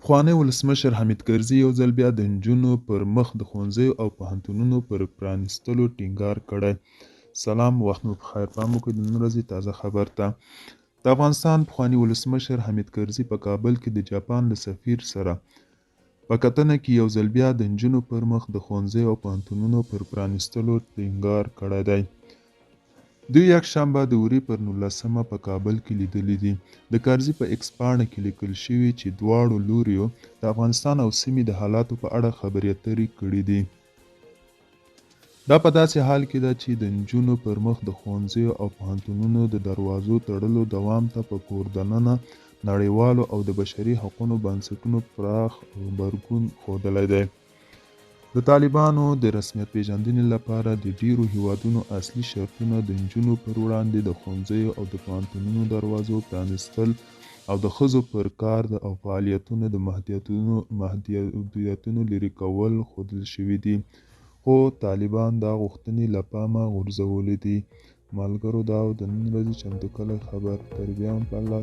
پخوانی ولسمشر حامد کرزي یو ځل بیا د نجونو پر مخ د ښوونځیو او پوهنتونونو پر پرانیستلو ټینګار کړی. سلام، وخت مو پخیر. پام وکړئ د نن ورځې تازه خبر ته. د افغانستان پخوانی ولسمشر حامد کرزي په کابل کې د جاپان له سفیر سره په کتنه کې یو ځل بیا د نجونو پر مخ د ښوونځیو او پوهنتونونو پر پرانیستلو ټینګار کړی دی. دوی یکشنبه د اوري پر 19مه په کابل کې لیدلي دي. د کرزي په ایکس پاڼه کې لیکل شوي چې دواړو لوریو د افغانستان او سیمې د حالاتو په اړه خبرې اترې کړې دي. دا په داسې حال کې ده چې د نجونو پر مخ د ښوونځیو او پوهنتونونو د دروازو تړلو دوام ته په کور دننه نړیوالو او د بشري حقونو بنسټونو پراخ غبرګون ښودلی دی. د طالبانو د رسمیت پیژندنې لپاره د ډیرو هیوادونو اصلي شرطونه د نجونو پر وړاندې د ښوونځیو او د پوهنتونونو دروازو پرانیستل او د ښځو پر کار او فعالیتونو د محدودیتونو لرې کول ښودل شوي دي، خو طالبان دا غوښتنې له پامه غورځولې دي. ملګرو، دا و د نن ورځې چمتو کلی خبر. تر بیا هم په الله